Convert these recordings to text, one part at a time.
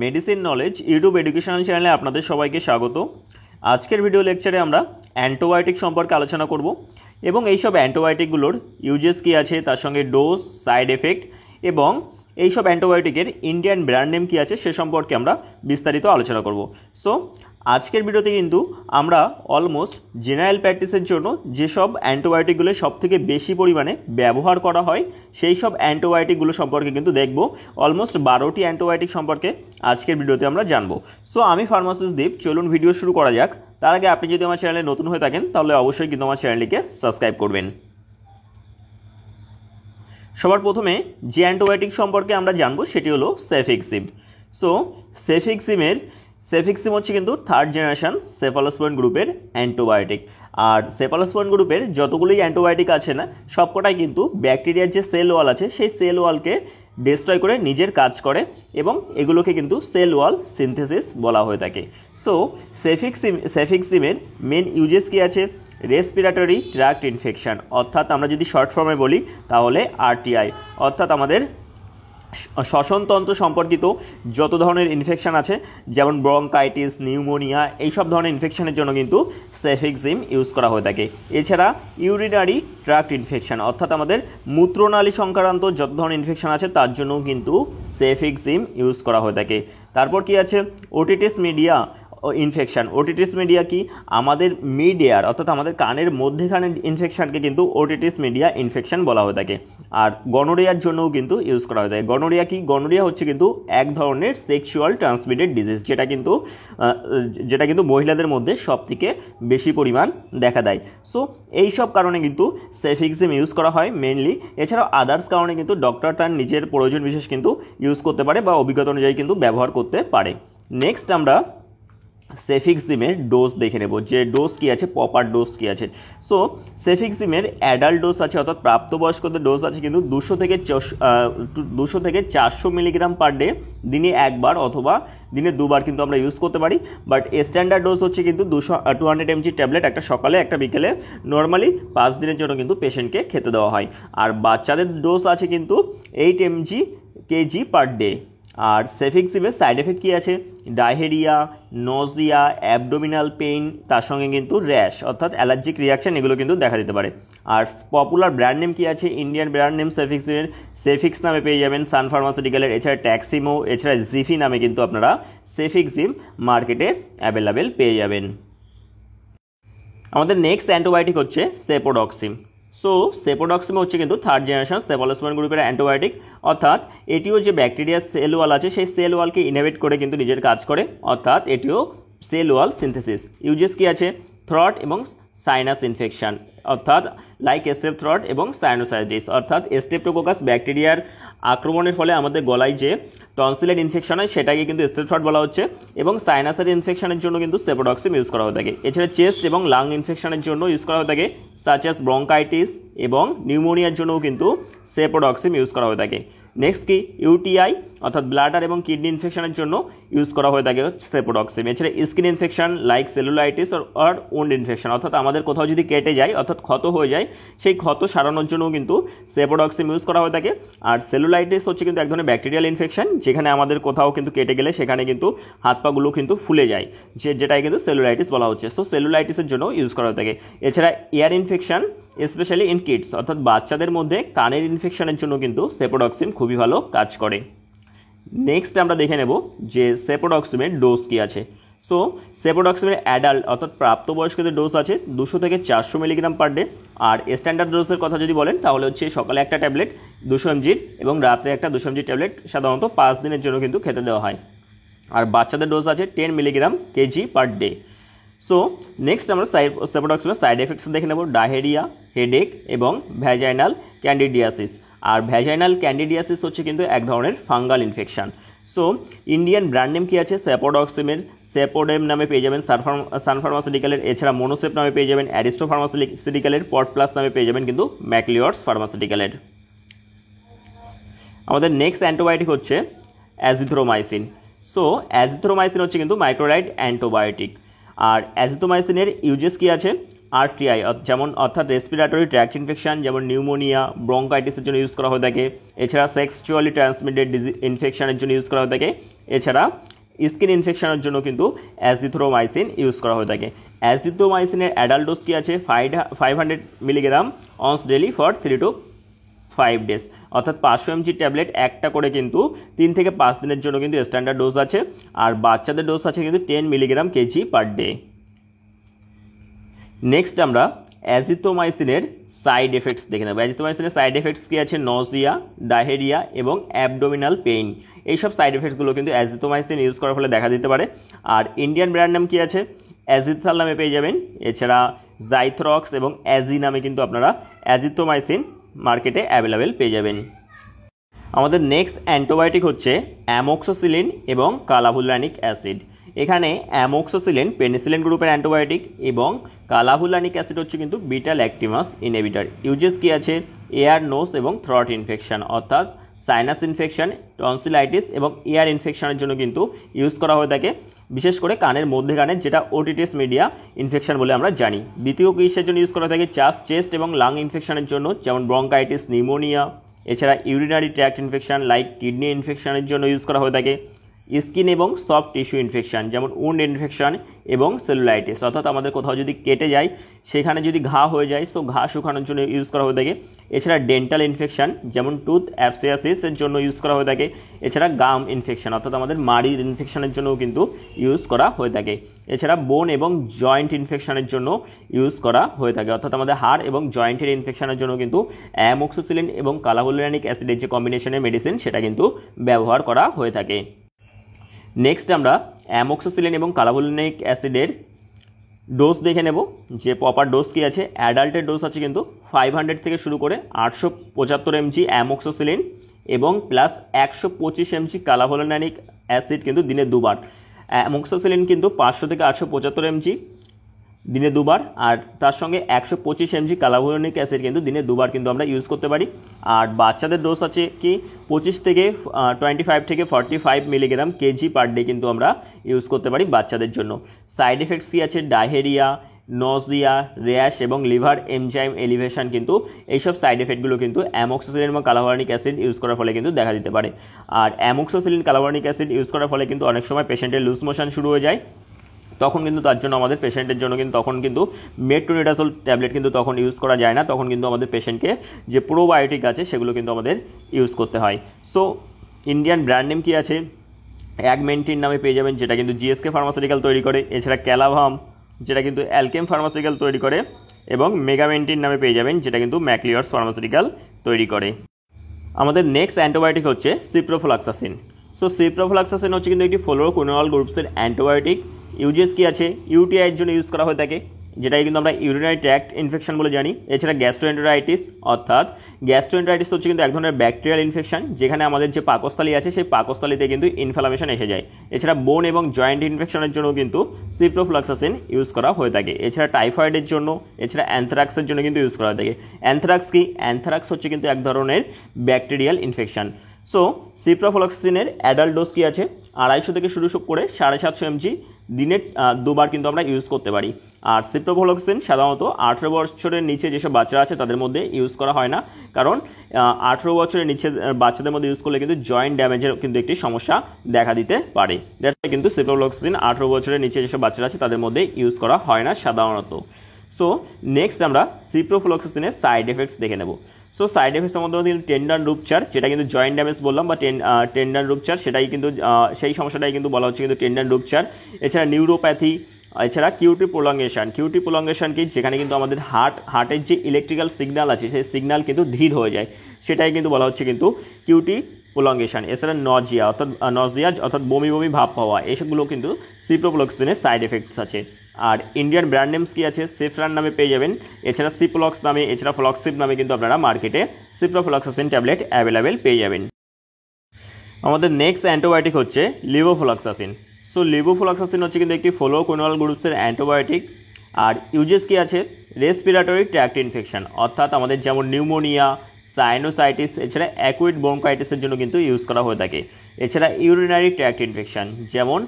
Medicine knowledge YouTube educational চ্যানেলে আপনাদের সবাইকে স্বাগত। আজকের ভিডিও লেকচারে আমরা অ্যান্টিবায়োটিক সম্পর্কে আলোচনা করব এবং এইসব অ্যান্টিবায়োটিকগুলোর ইউজেস কী আছে, তার সঙ্গে ডোজ, সাইড এফেক্ট এবং এইসব অ্যান্টিবায়োটিকের ইন্ডিয়ান ব্র্যান্ড নেম কী আছে সে সম্পর্কে আমরা বিস্তারিত আলোচনা করব। সো আজকের ভিডিওতে কিন্তু আমরা অলমোস্ট জেনারেল প্র্যাকটিসের জন্য যেসব অ্যান্টিবায়োটিকগুলো সবথেকে বেশি পরিমাণে ব্যবহার করা হয় সেই সব অ্যান্টিবায়োটিকগুলো সম্পর্কে কিন্তু দেখব। অলমোস্ট 12টি অ্যান্টিবায়োটিক সম্পর্কে আজকের ভিডিওতে আমরা জানবো। সো আমি ফার্মাসিস্ট দীপ, চলুন ভিডিও শুরু করা যাক। তার আগে আপনি যদি আমার চ্যানেলে নতুন হয়ে থাকেন তাহলে অবশ্যই কিন্তু আমার চ্যানেলটিকে সাবস্ক্রাইব করবেন। সবার প্রথমে যে অ্যান্টিবায়োটিক সম্পর্কে আমরা জানবো সেটি হলো সেফিক্সিম। সো সেফিক্সিম হচ্ছে কিন্তু থার্ড জেনারেশন সেফালোস্পোরিন গ্রুপের অ্যান্টিবায়োটিক। আর সেফালোস্পোরিন গ্রুপের যতগুলোই অ্যান্টিবায়োটিক আছে না, সবকটাই কিন্তু ব্যাকটেরিয়ার যে সেল ওয়াল আছে সেই সেল ওয়ালকে ডিস্ট্রয় করে নিজের কাজ করে এবং এগুলোকে কিন্তু সেল ওয়াল সিনথেসিস বলা হয়ে থাকে। সো সেফিক্সিমের মেন ইউজেস কী আছে? রেসপিরেটরি ট্র্যাক্ট ইনফেকশন, অর্থাৎ আমরা যদি শর্ট ফর্মে বলি তাহলে আরটিআই, অর্থাৎ আমাদের শ্বসনতন্ত্র সম্পর্কিত যত ধরনের ইনফেকশান আছে যেমন ব্রঙ্কাইটিস, নিউমোনিয়া, এইসব ধরনের ইনফেকশনের জন্য কিন্তু সেফিক্সিম ইউজ করা হয়ে থাকে। এছাড়া ইউরিনারি ট্র্যাক্ট ইনফেকশন, অর্থাৎ আমাদের মূত্রনালী সংক্রান্ত যত ধরনের ইনফেকশন আছে তার জন্য কিন্তু সেফিক্সিম ইউজ করা হয়ে থাকে। তারপর কি আছে? Otitis media infection. Otitis media কি? আমাদের মিড এয়ার অর্থাৎ আমাদের কানের মধ্যেখানের ইনফেকশানকে কিন্তু ওটিটিস মিডিয়া ইনফেকশান বলা হয়ে থাকে। আর গনোরিয়ার জন্যও কিন্তু ইউজ করা হয়ে থাকে। গনোরিয়া কি? গনোরিয়া হচ্ছে কিন্তু এক ধরনের সেক্সুয়াল ট্রান্সমিটেড ডিজিজ, যেটা কিন্তু মহিলাদের মধ্যে সবথেকে বেশি পরিমাণ দেখা দেয়। সো এই সব কারণে কিন্তু সেফিক্সিম ইউজ করা হয় মেনলি। এছাড়াও আদার্স কারণে কিন্তু ডক্টর তার নিজের প্রয়োজন বিশেষ কিন্তু ইউজ করতে পারে বা অভিজ্ঞতা অনুযায়ী কিন্তু ব্যবহার করতে পারে। নেক্সট আমরা সেফিক্সিমের ডোজ দেখে নেব, যে ডোজ কী আছে, প্রপার ডোজ কী আছে। সো সেফিক্সিমের অ্যাডাল্ট ডোজ আছে অর্থাৎ প্রাপ্তবয়স্কদের ডোজ আছে কিন্তু 200 থেকে 400 মিলিগ্রাম পার ডে, দিনে একবার অথবা দিনে দুবার কিন্তু আমরা ইউজ করতে পারি। বাট স্ট্যান্ডার্ড ডোজ হচ্ছে কিন্তু 200 mg ট্যাবলেট, একটা সকালে একটা বিকেলে, নর্মালি 5 দিনের জন্য কিন্তু পেশেন্টকে খেতে দেওয়া হয়। আর বাচ্চাদের ডোজ আছে কিন্তু 8 mg/kg পার ডে। আর সেফিক্সিমের সাইড এফেক্ট কী আছে? ডায়হেরিয়া, নজিয়া, অ্যাবডোমিনাল পেইন, তার সঙ্গে কিন্তু র্যাশ অর্থাৎ অ্যালার্জিক রিয়াকশন, এগুলো কিন্তু দেখা দিতে পারে। আর পপুলার ব্র্যান্ড নেম কী আছে? ইন্ডিয়ান ব্র্যান্ড নেম সেফিক্সিমের সেফিক্স নামে পেয়ে যাবেন সান ফার্মাসিউটিক্যালের। এছাড়া ট্যাক্সিমো, এছাড়া জিফি নামে কিন্তু আপনারা সেফিক্সিম মার্কেটে অ্যাভেলেবেল পেয়ে যাবেন। আমাদের নেক্সট অ্যান্টিবায়োটিক হচ্ছে সেপোডক্সিম। সো সেপোডক্সিম হচ্ছে কিন্তু থার্ড জেনারেশন সেফালোস্পোরিন গ্রুপের অ্যান্টিবায়োটিক, অর্থাৎ এটিও যে ব্যাকটেরিয়ার সেল ওয়াল আছে সেই সেল ওয়ালকে ইনহিবিট করে কিন্তু নিজের কাজ করে, অর্থাৎ এটিও সেল ওয়াল সিনথেসিস। ইউজেস কি আছে? থ্রট এবং সাইনাস ইনফেকশন, অর্থাৎ লাইক স্টেপ থ্রট এবং সাইনোসাইটিস, অর্থাৎ স্টেপ্টোকোকাস ব্যাকটেরিয়ার আক্রমণের ফলে আমাদের গলায় যে টনসিলের ইনফেকশন হয় সেটাকে কিন্তু স্টেপ থ্রট বলা হচ্ছে, এবং সাইনাসের ইনফেকশনের জন্য কিন্তু সেপোডক্সিম ইউজ করা হয়ে থাকে। এছাড়া চেস্ট এবং লাং ইনফেকশনের জন্য ইউজ করা হয়ে থাকে, সাচ অ্যাজ ব্রঙ্কাইটিস এবং নিউমোনিয়ার জন্যও কিন্তু সেপোডক্সিম ইউজ করা হয়ে থাকে। নেক্সট কি? ইউটিআই অর্থাৎ ব্লাডার এবং কিডনি ইনফেকশনের জন্য ইউজ করা হয়ে থাকে সেপোডক্সিম। এছাড়া স্কিন ইনফেকশন লাইক সেলুলাইটিস আর ওন্ড ইনফেকশন, অর্থাৎ আমাদের কোথাও যদি কেটে যায় অর্থাৎ ক্ষত হয়ে যায় সেই ক্ষত সারানোর জন্যও কিন্তু সেপোডক্সিম ইউজ করা হয়ে থাকে। আর সেলুলাইটিস হচ্ছে কিন্তু এক ধরনের ব্যাকটেরিয়াল ইনফেকশন, যেখানে আমাদের কোথাও কিন্তু কেটে গেলে সেখানে কিন্তু হাত পাগুলো কিন্তু ফুলে যায়, যেটাই কিন্তু সেলুলাইটিস বলা হচ্ছে। সো সেলুলাইটিসের জন্য ইউজ করা হয়ে থাকে। এছাড়া air infection specially in kids, অর্থাৎ বাচ্চাদের মধ্যে কানের ইনফেকশনের জন্য কিন্তু সেপোডক্সিম খুবই ভালো কাজ করে। নেক্সট আমরা দেখে নেব যে সেপোডক্সিমের ডোজ কী আছে। সো সেপোডক্সিমের অ্যাডাল্ট অর্থাৎ প্রাপ্তবয়স্কদের ডোজ আছে 200 থেকে 400 মিলিগ্রাম পার ডে। আর স্ট্যান্ডার্ড ডোজের কথা যদি বলেন তাহলে হচ্ছে সকালে একটা ট্যাবলেট 200 mg এবং রাতে একটা 200 mg ট্যাবলেট সাধারণত 5 দিনের জন্য কিন্তু খেতে দেওয়া হয়। আর বাচ্চাদের ডোজ আছে 10 mg/kg per day. So next আমরা সেপোডক্সিমের সাইড এফেক্টস দেখে নেব, ডায়হেরিয়া, হেডেক এবং ভ্যাজাইনাল ক্যান্ডিডিয়াসিস। আর ভ্যাজাইনাল ক্যান্ডিডিয়াসিস হচ্ছে কিন্তু এক ধরনের fungal infection. So Indian brand name কী আছে? সেপোডক্সিমের সেপোডেম নামে পেয়ে যাবেন সান ফার্মাসিউটিক্যালের। এছাড়া মোনোসেপ নামে পেয়ে যাবেন অ্যারিস্টো ফার্মাসিউটিক্যালের। পট প্লাস নামে পেয়ে যাবেন কিন্তু ম্যাকলিওর্স ফার্মাসিউটিক্যালের। আমাদের নেক্সট অ্যান্টিবায়োটিক হচ্ছে অ্যাজিথ্রোমাইসিন। সো অ্যাজিথ্রোমাইসিন হচ্ছে কিন্তু মাইক্রোরাইড অ্যান্টিবায়োটিক। আর অ্যাজিথ্রোমাইসিনের ইউজেস কী আছে? আরটিআই যেমন অর্থাৎ রেসপিরেটরি ট্র্যাক্ট ইনফেকশন যেমন নিউমোনিয়া, ব্রঙ্কাইটিসের জন্য ইউজ করা হয়ে থাকে। এছাড়া সেক্সুয়ালি ট্রান্সমিটেড ইনফেকশনের জন্য ইউজ করা হয়ে থাকে। এছাড়া স্কিন ইনফেকশনের জন্য কিন্তু অ্যাজিথ্রোমাইসিন ইউজ করা হয়ে থাকে। অ্যাজিথ্রোমাইসিনের অ্যাডাল্ট ডোজ কী আছে 500 milligram once daily for 3 to 5 days, অর্থাৎ 500 mg ট্যাবলেট একটা করে কিন্তু 3 থেকে 5 দিনের জন্য কিন্তু স্ট্যান্ডার্ড ডোজ আছে। আর বাচ্চাদের ডোজ আছে কিন্তু 10 milligram kg per day. Next আমরা অ্যাজিথ্রোমাইসিনের সাইড এফেক্টস দেখে নেব। অ্যাজিথ্রোমাইসিনের সাইড এফেক্টস কী আছে, নজিয়া, ডায়রিয়া এবং অ্যাবডোমিনাল পেইন। এইসব সাইড এফেক্টসগুলো কিন্তু অ্যাজিথ্রোমাইসিন ইউজ করার ফলে দেখা দিতে পারে। আর ইন্ডিয়ান ব্র্যান্ড নাম কী আছে, অ্যাজিথাল নামে পেয়ে যাবেন। এছাড়া জাইথ্রক্স এবং অ্যাজি নামে কিন্তু আপনারা অ্যাজিথ্রোমাইসিন মার্কেটে অ্যাভেলেবেল পেয়ে যাবেন। আমাদের নেক্সট অ্যান্টিবায়োটিক হচ্ছে অ্যামোক্সিসিলিন এবং কালাভুলানিক অ্যাসিড। এখানে অ্যামোক্সিসিলিন পেনিসিলিন গ্রুপের অ্যান্টিবায়োটিক এবং কালাভুলানিক অ্যাসিড হচ্ছে কিন্তু বিটা ল্যাকটিমাস ইনহিবিটর। ইউজেস কী আছে, এয়ার, নোজ এবং থ্রট ইনফেকশন, অর্থাৎ সাইনাস ইনফেকশন, টনসিলাইটিস এবং এয়ার ইনফেকশনের জন্য কিন্তু ইউজ করা হয়ে থাকে, বিশেষ করে কানের মধ্যেখানের, যেটা ওটিটিস মিডিয়া ইনফেকশন বলে আমরা জানি। দ্বিতীয় কিসের জন্য ইউজ করা থাকে, চেস্ট এবং লাং ইনফেকশনের জন্য, যেমন ব্রঙ্কাইটিস, নিউমোনিয়া। এছাড়া urinary tract infection like kidney ইনফেকশনের জন্য ইউজ করা হয়ে থাকে। স্কিন এবং সফট টিস্যু ইনফেকশন যেমন উন্ড ইনফেকশন এবং সেলুলাইটিস, অর্থাৎ আমাদের কোথাও যদি কেটে যায়, সেখানে যদি ঘা হয়ে যায়, সো ঘা শুকানোর জন্য ইউজ করা হয়ে থাকে। এছাড়া ডেন্টাল ইনফেকশন যেমন টুথ অ্যাবসেসিসের জন্য ইউজ করা হয়ে থাকে। এছাড়া গাম ইনফেকশন, অর্থাৎ আমাদের মাড়ির ইনফেকশনের জন্যও কিন্তু ইউজ করা হয়ে থাকে। এছাড়া বোন এবং জয়েন্ট ইনফেকশনের জন্য ইউজ করা হয়ে থাকে, অর্থাৎ আমাদের হাড় এবং জয়েন্টের ইনফেকশনের জন্য কিন্তু অ্যামোক্সিসিলিন এবং কালাভুলানিক অ্যাসিডের যে কম্বিনেশনের মেডিসিন, সেটা কিন্তু ব্যবহার করা হয়ে থাকে। নেক্সট আমরা অ্যামোক্সিসিলিন এবং কালাভুলানিক অ্যাসিডের ডোজ দেখে নেব, যে প্রপার ডোজ কী আছে। অ্যাডাল্টের ডোজ আছে কিন্তু 500 থেকে শুরু করে 875 mg অ্যামোক্সিসিলিন এবং প্লাস 125 mg কালাভুলানিক অ্যাসিড কিন্তু দিনে 2 বার। অ্যামোক্সিসিলিন কিন্তু 500 থেকে 875 mg দিনে 2 বার, আর তার সঙ্গে 125 mg কালাভুলানিক অ্যাসিড কিন্তু দিনে 2 বার কিন্তু আমরা ইউজ করতে পারি। আর বাচ্চাদের ডোজ আছে কি 25 থেকে 25 থেকে 45 মিলিগ্রাম কেজি পার ডে কিন্তু আমরা ইউজ করতে পারি বাচ্চাদের জন্য। সাইড এফেক্টস কী আছে, ডায়রিয়া, নজিয়া, র্যাশ এবং লিভার এনজাইম এলিভেশন, কিন্তু এইসব সাইড এফেক্টগুলো কিন্তু অ্যামোক্সিসিলিন এবং কালাভুলানিক অ্যাসিড ইউজ করার ফলে কিন্তু দেখা দিতে পারে। আর অ্যামোক্সিসিলিন কালাভুলানিক অ্যাসিড ইউজ করার ফলে কিন্তু অনেক সময় পেশেন্টের লুজ মোশন শুরু হয়ে যায়, তখন কিন্তু তার জন্য আমাদের পেশেন্টের জন্য কিন্তু তখন কিন্তু মেট্রোনিডাজোল ট্যাবলেট কিন্তু তখন ইউজ করা যায় না, তখন কিন্তু আমাদের পেশেন্টকে যে প্রোবায়োটিক আছে সেগুলো কিন্তু আমাদের ইউজ করতে হয়। সো ইন্ডিয়ান ব্র্যান্ড নেম কী আছে, অ্যাগমেন্টিন নামে পেয়ে যাবেন, যেটা কিন্তু জিএসকে ফার্মাসিউটিক্যাল তৈরি করে। এছাড়া ক্যালাভাম, যেটা কিন্তু অ্যালকেম ফার্মাসিউটিক্যাল তৈরি করে, এবং মেগামেন্টিন নামে পেয়ে যাবেন, যেটা কিন্তু ম্যাকলিওর্স ফার্মাসিউটিক্যাল তৈরি করে। আমাদের নেক্সট অ্যান্টিবায়োটিক হচ্ছে সিপ্রোফ্লক্সাসিন। সো সিপ্রোফ্লক্সাসিন হচ্ছে কিন্তু একটি ফ্লোরোকুইনোল গ্রুপসের অ্যান্টিবায়োটিক। ইউজেস কী আছে, ইউটিআইয়ের জন্য ইউজ করা হয়ে থাকে, যেটাকে কিন্তু আমরা ইউরিনারি ট্র্যাক্ট ইনফেকশন বলে জানি। এছাড়া গ্যাস্ট্রোএন্টেরাইটিস, অর্থাৎ গ্যাস্ট্রোএন্টেরাইটিস হচ্ছে কিন্তু এক ধরনের ব্যাকটেরিয়াল ইনফেকশন, যেখানে আমাদের যে পাকস্থলী আছে সেই পাকস্থলীতে কিন্তু ইনফ্লামেশন এসে যায়। এছাড়া বোন এবং জয়েন্ট ইনফেকশনের জন্য কিন্তু সিপ্রোফ্লক্সাসিন ইউজ করা হয়ে থাকে। এছাড়া টাইফয়েডের জন্য, এছাড়া অ্যানথ্রাক্সের জন্য কিন্তু ইউজ করা হয়ে থাকে। অ্যানথ্রাক্স কি, অ্যানথ্রাক্স হচ্ছে কিন্তু এক ধরনের ব্যাকটেরিয়াল ইনফেকশন। সো সিপ্রোফ্লক্সাসিনের অ্যাডাল্ট ডোজ কী আছে, 250 থেকে শুরু করে 750 mg দিনে 2 বার কিন্তু আমরা ইউজ করতে পারি। আর সিপ্রোফ্লক্সাসিন সাধারণত 18 বছরের নিচে যেসব বাচ্চারা আছে তাদের মধ্যে ইউজ করা হয় না, কারণ 18 বছরের নিচে বাচ্চাদের মধ্যে ইউজ করলে কিন্তু জয়েন্ট ড্যামেজের কিন্তু একটি সমস্যা দেখা দিতে পারে। দ্যাটস ওয়াই কিন্তু সিপ্রোফ্লক্সাসিন 18 বছরের নিচে যেসব বাচ্চারা আছে তাদের মধ্যে ইউজ করা হয় না সাধারণত। সো নেক্সট আমরা সিপ্রোফ্লক্সাসিনের সাইড এফেক্টস দেখে নেব। সো সাইড এফেক্টসের মধ্যে কিন্তু টেন্ডান রুপচার, যেটা কিন্তু জয়েন্ট ড্যামেজ বললাম, বা টেন্ডান রুপচার, সেটাই কিন্তু সেই সমস্যাটাই কিন্তু বলা হচ্ছে কিন্তু টেন্ডান রুপচার। এছাড়া নিউরোপ্যাথি, এছাড়া কিউটি প্রোলঙ্গেশন কি, যেখানে কিন্তু আমাদের হার্টের যে ইলেকট্রিক্যাল সিগন্যাল আছে সেই সিগন্যাল কিন্তু ধীর হয়ে যায়, সেটাই কিন্তু বলা হচ্ছে কিন্তু কিউটি প্রোলঙ্গেশন। এছাড়া নজিয়া অর্থাৎ বমি ভাব পাওয়া, এসবগুলো কিন্তু সিপ্রোফ্লক্সাসিনের সাইড এফেক্টস আছে। আর ইন্ডিয়ান ব্র্যান্ড নেমস কি আছে, সেফরান নামে পেয়ে যাবেন। এছাড়া সিপ্লক্স নামে, এছাড়া ফ্লক্সিপ নামে কিন্তু আপনারা মার্কেটে সিপ্রোফ্লক্সাসিন ট্যাবলেট অ্যাভেলেবেল পেয়ে যাবেন। আমাদের নেক্সট অ্যান্টিবায়োটিক হচ্ছে লিভোফ্লক্সাসিন। সো লিভোফ্লক্সাসিন হচ্ছে কিন্তু একটি ফ্লোরোকুইনোল গ্রুপসের অ্যান্টিবায়োটিক। আর ইউজেস কি আছে, রেসপিরেটরি ট্র্যাক্ট ইনফেকশন, অর্থাৎ আমাদের যেমন নিউমোনিয়া, সাইনোসাইটিস, এছাড়া অ্যাকুইড ব্রঙ্কাইটিসের জন্য কিন্তু ইউজ করা হয়ে থাকে। এছাড়া ইউরিনারি ট্র্যাক্ট ইনফেকশন যেমন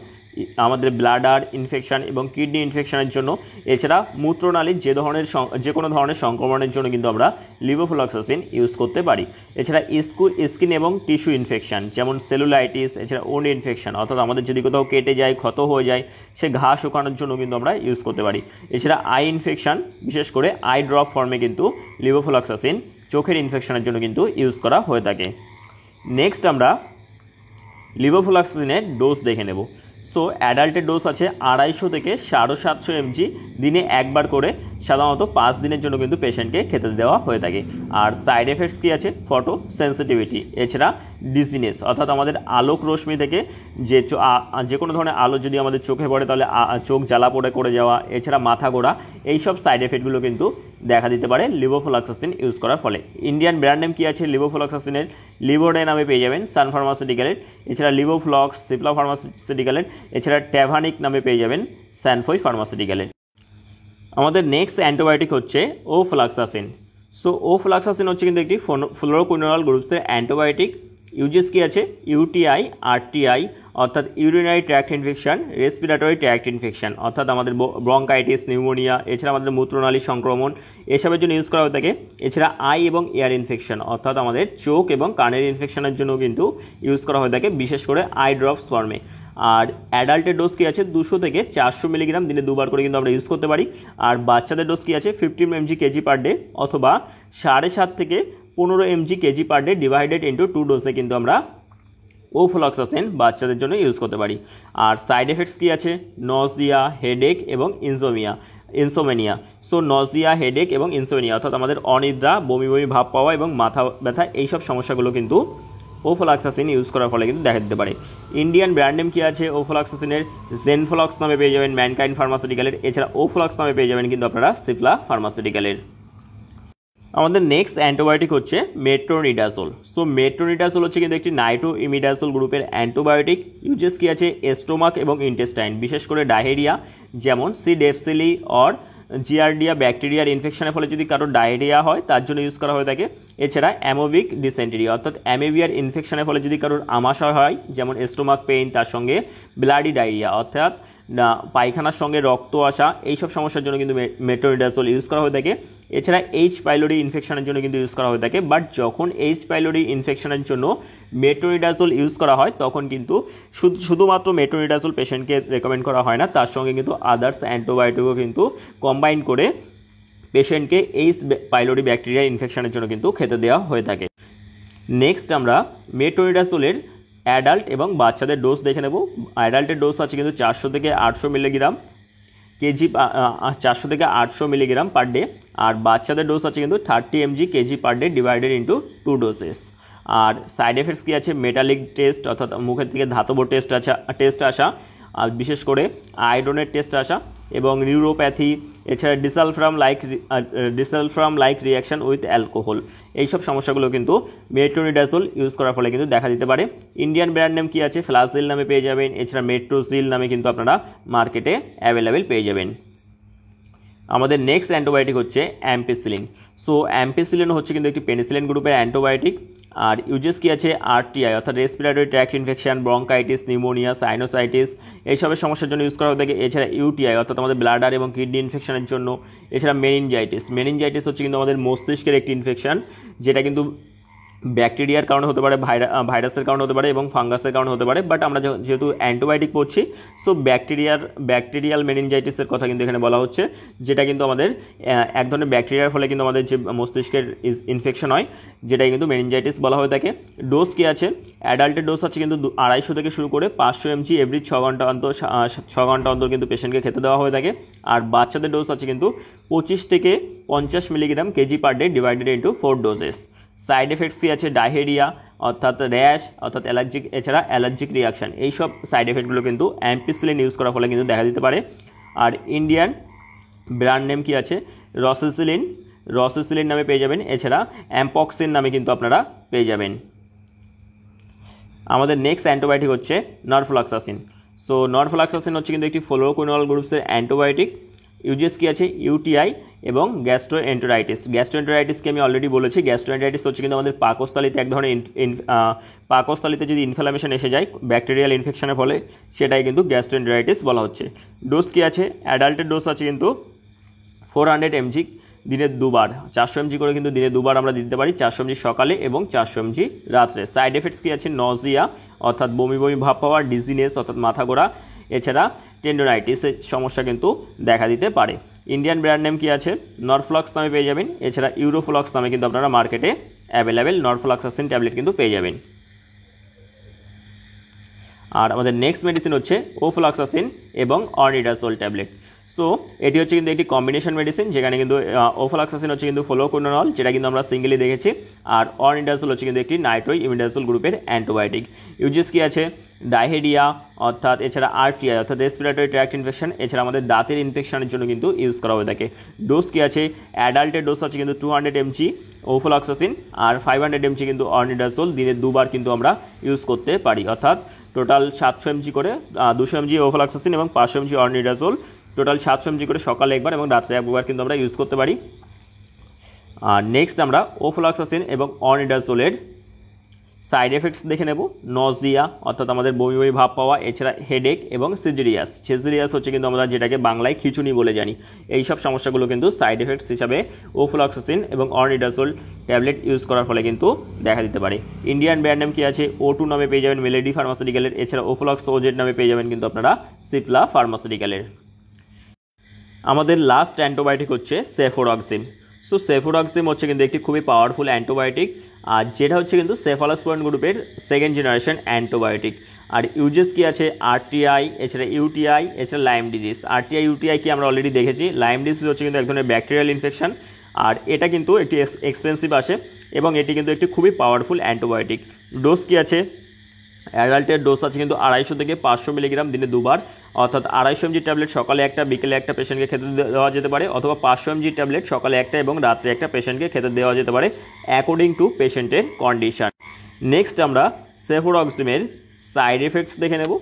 আমাদের ব্লাডার ইনফেকশন এবং কিডনি ইনফেকশনের জন্য। এছাড়া মূত্রনালীর যে কোনো ধরনের সংক্রমণের জন্য কিন্তু আমরা লিভোফ্লক্সাসিন ইউজ করতে পারি। এছাড়া স্কিন এবং টিস্যু ইনফেকশন যেমন সেলুলাইটিস, এছাড়া ওন্ড ইনফেকশন অর্থাৎ আমাদের যদি কোথাও কেটে যায়, ক্ষত হয়ে যায়, সে ঘা শুকানোর জন্য কিন্তু আমরা ইউজ করতে পারি। এছাড়া আই ইনফেকশন, বিশেষ করে আই ড্রপ ফর্মে কিন্তু লিভোফ্লক্সাসিন চোখের ইনফেকশনের জন্য কিন্তু ইউজ করা হয়ে থাকে। নেক্সট আমরা লিভোফ্লক্সাসিনের ডোজ দেখে নেব। সো অ্যাডাল্টের ডোজ আছে 250 থেকে 750 mg দিনে একবার করে, সাধারণত 5 দিনের জন্য কিন্তু পেশেন্টকে খেতে দেওয়া হয়ে থাকে। আর সাইড এফেক্টস কী আছে? ফটো সেন্সিটিভিটি, এছাড়া ডিজিনেস অর্থাৎ আমাদের আলোক রশ্মি থেকে যে কোনো ধরনের আলো যদি আমাদের চোখে পড়ে তাহলে চোখ জ্বালা পোড়া করে যাওয়া, এছাড়া মাথা ঘোরা, এইসব সাইড এফেক্টগুলো কিন্তু দেখা দিতে পারে লিভোফ্লক্সাসিন ইউজ করার ফলে। ইন্ডিয়ান ব্র্যান্ড নেম কী আছে লিভোফ্লক্সাসিনের? লিভোডে নামে পেয়ে যাবেন সান ফার্মাসিউটিক্যালের, এছাড়া লিভোফ্লক্স সিপ্লা ফার্মাসিউটিক্যালের, এছাড়া ট্যাভানিক নামে পেয়ে যাবেন স্যানফই ফার্মাসিউটিক্যালের। আমাদের নেক্সট অ্যান্টিবায়োটিক হচ্ছে ওফ্লক্সাসিন। সো ওফ্লক্সাসিন হচ্ছে কিন্তু একটি ফ্লোরোকুইনোল গ্রুপসের অ্যান্টিবায়োটিক। ইউজেস কী আছে? ইউটিআই, আরটিআই অর্থাৎ urinary tract infection, respiratory tract infection অর্থাৎ আমাদের ব্রঙ্কাইটিস, নিউমোনিয়া, এছাড়া আমাদের মূত্রনালী সংক্রমণ, এসবের জন্য ইউজ করা হয়ে থাকে। এছাড়া আই এবং এয়ার ইনফেকশন অর্থাৎ আমাদের চোখ এবং কানের ইনফেকশনের জন্য কিন্তু ইউজ করা হয়ে থাকে, বিশেষ করে আই ড্রপস ফর্মে। আর অ্যাডাল্টের ডোজ কী আছে? 200 থেকে 400 মিলিগ্রাম দিনে 2 বার করে কিন্তু আমরা ইউজ করতে পারি। আর বাচ্চাদের ডোজ কী আছে? 15 mg কেজি পার ডে অথবা 7.5 থেকে 15 mg kg per day divided into 2 ডোজে কিন্তু আমরা ওফ্লক্সাসিন বাচ্চাদের জন্য ইউজ করতে পারি। আর সাইড এফেক্টস কী আছে? নজিয়া, হেডেক এবং ইনসোমেনিয়া। সো নজিয়া, হেডেক এবং ইনসোমেনিয়া অর্থাৎ আমাদের অনিদ্রা, বমি বমি ভাব পাওয়া এবং মাথা ব্যথা, এইসব সমস্যাগুলো কিন্তু ওফ্লক্সাসিন ইউজ করার ফলে কিন্তু দেখা দিতে পারে। ইন্ডিয়ান ব্র্যান্ড নেম কী আছে ওফ্লক্সাসিনের? জেনফ্লক্স নামে পেয়ে যাবেন ম্যানকাইন্ড ফার্মাসিউটিক্যালের, এছাড়া ওফ্লক্স নামে পেয়ে যাবেন কিন্তু আপনারা সিপ্লা ফার্মাসিউটিক্যালের। আমাদের নেক্সট অ্যান্টিবায়োটিক হচ্ছে মেট্রোনিডাজোল। সো মেট্রোনিডাজোল হচ্ছে কিন্তু একটি নাইট্রোইমিডাজোল গ্রুপের অ্যান্টিবায়োটিক। ইউজেস কী আছে? স্টোমাক এবং ইন্টেস্টাইন, বিশেষ করে ডায়রিয়া যেমন সি ডিফথিলি অর জিয়ার্ডিয়া ব্যাকটেরিয়ার ইনফেকশনের ফলে যদি কারোর ডায়রিয়া হয় তার জন্য ইউজ করা হয়ে থাকে। এছাড়া অ্যামোবিক ডিসেন্টেরি অর্থাৎ অ্যামেবিয়ার ইনফেকশনের ফলে যদি কারোর আমাশয় হয়, যেমন স্টোমাক পেইন, তার সঙ্গে ব্লাডি ডায়রিয়া অর্থাৎ পায়খানার সঙ্গে রক্ত আসা, এইসব সমস্যার জন্য কিন্তু মেট্রোনিডাজোল ইউজ করা হয়ে থাকে। এছাড়া এইচ পাইলোরি ইনফেকশনের জন্য কিন্তু ইউজ করা হয়ে থাকে। বাট যখন এইচ পাইলোরি ইনফেকশনের জন্য মেট্রোনিডাজোল ইউজ করা হয় তখন কিন্তু শুধুমাত্র মেট্রোনিডাজোল পেশেন্টকে রেকমেন্ড করা হয় না, তার সঙ্গে কিন্তু আদার্স অ্যান্টিবায়োটিকও কিন্তু কম্বাইন করে পেশেন্টকে এইচ পাইলোরি ব্যাকটেরিয়া ইনফেকশনের জন্য কিন্তু খেতে দেওয়া হয়ে থাকে। নেক্সট আমরা মেট্রোনিডাজোলের অ্যাডাল্ট এবং বাচ্চাদের ডোজ দেখে নেব। অ্যাডাল্টের ডোজ আছে কিন্তু 400 থেকে 800 মিলিগ্রাম কেজি, 400 থেকে 800 মিলিগ্রাম পার ডে। আর বাচ্চাদের ডোজ আছে কিন্তু 30 mg kg per day divided into 2 doses. আর সাইড এফেক্টস কী আছে? মেটালিক টেস্ট অর্থাৎ মুখের থেকে ধাতব টেস্ট আসা, আর বিশেষ করে আয়রনের টেস্ট আসা এবং নিউরোপ্যাথি, এছাড়া ডিসালফ্রাম লাইক রিয়াকশন উইথ অ্যালকোহল, এইসব সমস্যাগুলো কিন্তু মেট্রোনিডাজোল ইউজ করার ফলে কিন্তু দেখা দিতে পারে। ইন্ডিয়ান ব্র্যান্ড নেম কী আছে? ফ্লাজিল নামে পেয়ে যাবেন, এছাড়া মেট্রোজিল নামে কিন্তু আপনারা মার্কেটে অ্যাভেলেবেল পেয়ে যাবেন। আমাদের নেক্সট অ্যান্টিবায়োটিক হচ্ছে অ্যাম্পিসিলিন। সো অ্যাম্পিসিলিন হচ্ছে কিন্তু একটি পেনিসিলিন গ্রুপের অ্যান্টিবায়োটিক। আর ইউজেস কী আছে? আরটিআই অর্থাৎ respiratory tract infection, bronchitis, pneumonia, sinusitis, এইসবের সমস্যার জন্য ইউজ করা হয়ে থাকে। এছাড়া ইউটিআই অর্থাৎ আমাদের ব্লাডার এবং কিডনি ইনফেকশনের জন্য। এছাড়া মেনিনজাইটিস হচ্ছে কিন্তু আমাদের মস্তিষ্কের একটি ইনফেকশন, যেটা কিন্তু ব্যাকটেরিয়ার কারণে হতে পারে, ভাইরাসের কারণে হতে পারে এবং ফাঙ্গাসের কারণে হতে পারে। বাট আমরা যেহেতু অ্যান্টিবায়োটিক পড়ছি, সো ব্যাকটেরিয়াল মেনিনজাইটিসের কথা কিন্তু এখানে বলা হচ্ছে, যেটা কিন্তু আমাদের এক ধরনের ব্যাকটেরিয়ার ফলে কিন্তু আমাদের যে মস্তিষ্কের ইনফেকশন হয়, যেটাই কিন্তু মেনিনজাইটিস বলা হয়ে থাকে। ডোজ কী আছে? অ্যাডাল্টের ডোজ আছে কিন্তু 250 থেকে শুরু করে 500 mg এভরি 6 ঘন্টা অন্তর কিন্তু পেশেন্টকে খেতে দেওয়া হয়ে থাকে। আর বাচ্চাদের ডোজ আছে কিন্তু 25 থেকে 50 milligram kg per day divided into 4 doses. Side effects কী আছে? ডায়রিয়া অর্থাৎ র্যাশ অর্থাৎ অ্যালার্জিক, এছাড়া অ্যালার্জিক রিয়াকশান, এইসব সাইড এফেক্টগুলো কিন্তু অ্যাম্পিসিলিন ইউজ করার ফলে কিন্তু দেখা দিতে পারে। আর ইন্ডিয়ান ব্র্যান্ড নেম কী আছে? রসিসিলিন নামে পেয়ে যাবেন, এছাড়া অ্যাম্পক্সিন নামে কিন্তু আপনারা পেয়ে যাবেন। আমাদের নেক্সট অ্যান্টিবায়োটিক হচ্ছে নরফ্লক্সাসিন। সো নরফ্লক্সাসিন হচ্ছে কিন্তু একটি ফ্লোরোকুইনোল গ্রুপসের অ্যান্টিবায়োটিক। ইউজিএস কী আছে ইউটিআই এবং গ্যাস্ট্রোএন্টেরাইটিসকে আমি অলরেডি বলেছি। গ্যাস্ট্রোএন্টেরাইটিস হচ্ছে কিন্তু আমাদের পাকস্থলিতে এক ধরনের পাকস্থলিতে যদি ইনফ্লামেশন এসে যায় ব্যাকটেরিয়াল ইনফেকশনের ফলে, সেটাই কিন্তু গ্যাস্ট্রোএন্টেরাইটিস বলা হচ্ছে। ডোজ কী আছে, অ্যাডাল্টের ডোজ আছে কিন্তু 400 mg দিনে দুবার, 400 mg করে কিন্তু দিনে দুবার আমরা দিতে পারি, 400 mg সকালে এবং 400 mg রাত্রে। সাইড এফেক্টস কী আছে, নজিয়া অর্থাৎ বমি বমি ভাব পাওয়া, ডিজিনেস অর্থাৎ মাথা ঘোরা, এছাড়া টেন্ডোনাইটিসের সমস্যা কিন্তু দেখা দিতে পারে। ইন্ডিয়ান ব্র্যান্ড নেম কী আছে, নরফ্লক্স নামে পেয়ে যাবেন, এছাড়া ইউরোফ্লক্স নামে কিন্তু আপনারা মার্কেটে অ্যাভেলেবেল নরফ্লক্সাসিন ট্যাবলেট কিন্তু পেয়ে যাবেন। আর আমাদের নেক্সট মেডিসিন হচ্ছে ওফ্লক্সাসিন এবং অর্নিডাজোল ট্যাবলেট। সো এটি হচ্ছে কিন্তু একটি কম্বিনেশন মেডিসিন, যেখানে কিন্তু ওফ্লক্সাসিন হচ্ছে কিন্তু ফ্লোকোনোনল, যেটা কিন্তু আমরা সিঙ্গেলি দেখেছি, আর অর্নিডাজোল হচ্ছে কিন্তু একটি নাইট্রোইমিডাজোল গ্রুপের অ্যান্টিবায়োটিক। ইউজেস কী আছে, ডায়হেরিয়া অর্থাৎ এছাড়া আরটিআই অর্থাৎ রেসপিরেটরি ট্র্যাক্ট ইনফেকশন, এছাড়া আমাদের দাঁতের ইনফেকশনের জন্য কিন্তু ইউজ করা হয়ে থাকে। ডোজ কী আছে, অ্যাডাল্টের ডোজ আছে কিন্তু 200 mg ওফ্লক্সাসিন আর 500 mg কিন্তু অর্নিডাজোল দিনে দুবার কিন্তু আমরা ইউজ করতে পারি, অর্থাৎ টোটাল 700 mg করে 200 mg ওফ্লক্সাসিন এবং 500 mg অর্নিডাজোল, টোটাল 700 mg করে সকালে একবার এবং রাত্রে একবার কিন্তু আমরা ইউজ করতে পারি। আর নেক্সট আমরা ওফ্লক্সাসিন এবং অর্নিডাজোলের সাইড এফেক্টস দেখে নেব। নজিয়া অর্থাৎ আমাদের বমি বমি ভাব পাওয়া, এছাড়া হেডেক এবং সিজিরিয়াস হচ্ছে কিন্তু আমরা যেটাকে বাংলায় খিঁচুনি বলে জানি। এই সব সমস্যাগুলো কিন্তু সাইড এফেক্টস হিসাবে ওফ্লক্সাসিন এবং অর্নিডাজোল ট্যাবলেট ইউজ করার ফলে কিন্তু দেখা দিতে পারে। ইন্ডিয়ান ব্র্যান্ড নেম কী আছে, O2 নামে পেয়ে যাবেন মেলেডি ফার্মাসিউটিক্যালের, এছাড়া ওফ্লক্স ওজেড নামে পেয়ে যাবেন কিন্তু আপনারা সিপলা ফার্মাসিউটিক্যালের। আমাদের লাস্ট অ্যান্টিবায়োটিক হচ্ছে সেফোরক্সিম। সো সেফোরক্সিম হচ্ছে কিন্তু একটি খুবই পাওয়ারফুল অ্যান্টিবায়োটিক, আর যেটা হচ্ছে কিন্তু সেফালোস্পোরিন গ্রুপের সেকেন্ড জেনারেশন অ্যান্টিবায়োটিক। আর ইউজেস কী আছে, আরটিআই, এছাড়া ইউটিআই, এছাড়া লাইম ডিজিজ। আরটিআই ইউটিআই কি আমরা অলরেডি দেখেছি। লাইম ডিজিজ হচ্ছে কিন্তু এক ধরনের ব্যাকটেরিয়াল ইনফেকশন, আর এটা কিন্তু একটি এক্সপেন্সিভ আসে এবং এটি কিন্তু একটি খুবই পাওয়ারফুল অ্যান্টিবায়োটিক। ডোজ কী আছে, অ্যাডাল্টের ডোজ আছে কিন্তু 250 থেকে 500 মিলিগ্রাম দিনে দুবার, অর্থাৎ 250 mg ট্যাবলেট সকালে একটা বিকেলে একটা পেশেন্টকে খেতে দেওয়া যেতে পারে, অথবা 500 mg ট্যাবলেট সকালে একটা এবং রাত্রে একটা পেশেন্টকে খেতে দেওয়া যেতে পারে অ্যাকর্ডিং টু পেশেন্টের কন্ডিশন। নেক্সট আমরা সেফোরক্সিমের সাইড এফেক্টস দেখে নেব।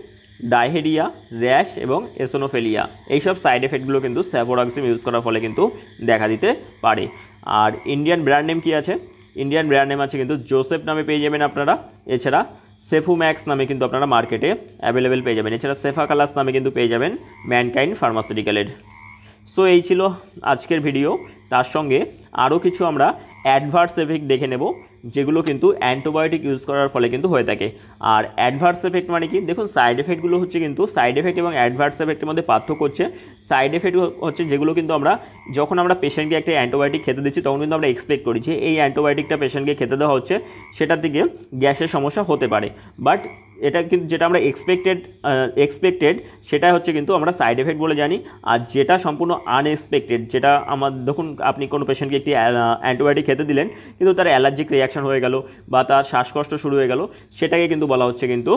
ডায়হেরিয়া, র্যাশ এবং এসোনোফেলিয়া, এইসব সাইড এফেক্টগুলো কিন্তু সেফোরক্সিম ইউজ করার ফলে কিন্তু দেখা দিতে পারে। আর ইন্ডিয়ান ব্র্যান্ড নেম কী আছে, ইন্ডিয়ান ব্র্যান্ড নেম আছে কিন্তু জোসেফ নামে পেয়ে যাবেন আপনারা, এছাড়া সেফুম্যাক্স নামে কিন্তু আপনারা মার্কেটে অ্যাভেলেবেল পেয়ে যাবেন, এছাড়া সেফাকালাস নামে কিন্তু পেয়ে যাবেন ম্যানকাইন্ড ফার্মাসিউটিক্যালের। সো এই ছিল আজকের ভিডিও। তার সঙ্গে আরও কিছু আমরা অ্যাডভার্স এফেক্ট দেখে নেব, যেগুলো কিন্তু অ্যান্টিবায়োটিক ইউজ করার ফলে কিন্তু হয়ে থাকে। আর অ্যাডভার্স এফেক্ট মানে কি, দেখুন সাইড এফেক্টগুলো হচ্ছে কিন্তু সাইড এফেক্ট এবং অ্যাডভার্স এফেক্টের মধ্যে পার্থক্য হচ্ছে, সাইড এফেক্ট হচ্ছে যেগুলো কিন্তু আমরা যখন আমরা পেশেন্টকে একটা অ্যান্টিবায়োটিক খেতে দিচ্ছি তখন কিন্তু আমরা এক্সপেক্ট করি যে এই অ্যান্টিবায়োটিকটা পেশেন্টকে খেতে দেওয়া হচ্ছে, সেটার থেকে গ্যাসের সমস্যা হতে পারে, বাট এটা কিন্তু যেটা আমরা এক্সপেক্টেড সেটা হচ্ছে কিন্তু আমরা সাইড এফেক্ট বলে জানি। আর যেটা সম্পূর্ণ আনএক্সপেক্টেড, যেটা আমার দেখুন আপনি কোনো পেশেন্টকে একটি অ্যান্টিবায়োটিক খেতে দিলেন কিন্তু তার অ্যালার্জিক রিয়াকশন হয়ে গেল বা তার শ্বাসকষ্ট শুরু হয়ে গেল, সেটাকে কিন্তু বলা হচ্ছে কিন্তু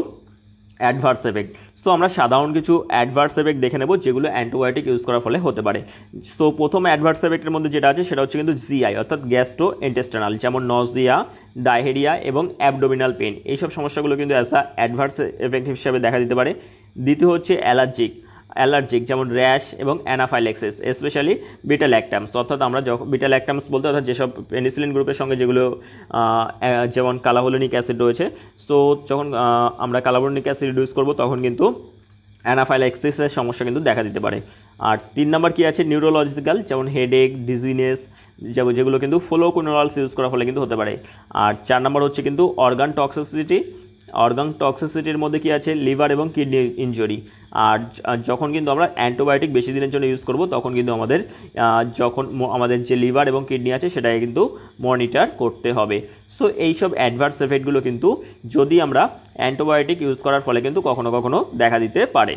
অ্যাডভার্স এফেক্ট। সো আমরা সাধারণ কিছু অ্যাডভার্স এফেক্ট দেখে নেব যেগুলো অ্যান্টিবায়োটিক ইউজ করার ফলে হতে পারে। সো প্রথম অ্যাডভার্স এফেক্টের মধ্যে যেটা আছে সেটা হচ্ছে কিন্তু জিআই অর্থাৎ গ্যাস্ট্রো ইন্টেস্টাইনাল, যেমন নজিয়া, ডায়হেরিয়া এবং অ্যাবডোমিনাল পেন, এইসব সমস্যাগুলো কিন্তু অ্যাজ আ অ্যাডভার্স এফেক্ট হিসাবে দেখা দিতে পারে। দ্বিতীয় হচ্ছে অ্যালার্জিক যেমন র্যাশ এবং অ্যানাফাইল্যাক্সিস, স্পেশালি বিটা ল্যাকটামস, অর্থাৎ আমরা যখন বিটা ল্যাকটামস বলতে অর্থাৎ যেসব পেনিসিলিন গ্রুপের সঙ্গে যেগুলো যেমন কালাভোলিনিক অ্যাসিড রয়েছে, সো যখন আমরা কালাভোলিনিক অ্যাসিড ইউজ করব তখন কিন্তু অ্যানাফাইল্যাক্সিসের সমস্যা কিন্তু দেখা দিতে পারে। আর 3 নম্বর কী আছে, নিউরোলজিক্যাল, যেমন হেডেক, ডিজিনেস, যেগুলো কিন্তু ফ্লোকোনোনলস ইউজ করার ফলে কিন্তু হতে পারে। আর 4 নম্বর হচ্ছে কিন্তু অর্গান টক্সিসিটির মধ্যে কি আছে, লিভার এবং কিডনি ইনজুরি। আর যখন কিন্তু আমরা অ্যান্টিবায়োটিক বেশি দিনের জন্য ইউজ করব তখন কিন্তু আমাদের যে লিভার এবং কিডনি আছে সেটাকে কিন্তু মনিটর করতে হবে। সো এইসব অ্যাডভার্স এফেক্টগুলো কিন্তু যদি আমরা অ্যান্টিবায়োটিক ইউজ করার ফলে কিন্তু কখনো কখনো দেখা দিতে পারে।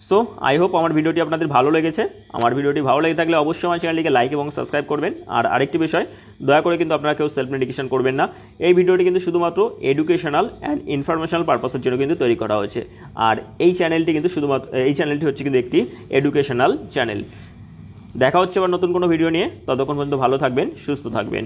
সো আই হোপ আমার ভিডিওটি আপনাদের ভালো লেগেছে। আমার ভিডিওটি ভালো লেগে থাকলে অবশ্যই আমার চ্যানেলটিকে লাইক এবং সাবস্ক্রাইব করবেন। আর আরেকটি বিষয়, দয়া করে কিন্তু আপনারা কেউ সেলফ মেডিকেশন করবেন না। এই ভিডিওটি কিন্তু শুধুমাত্র এডুকেশনাল অ্যান্ড ইনফরমেশনাল পারপাসের জন্য কিন্তু তৈরি করা হয়েছে। আর এই চ্যানেলটি হচ্ছে কিন্তু একটি এডুকেশনাল চ্যানেল। দেখা হচ্ছে আবার নতুন কোনো ভিডিও নিয়ে, ততক্ষণ পর্যন্ত ভালো থাকবেন, সুস্থ থাকবেন।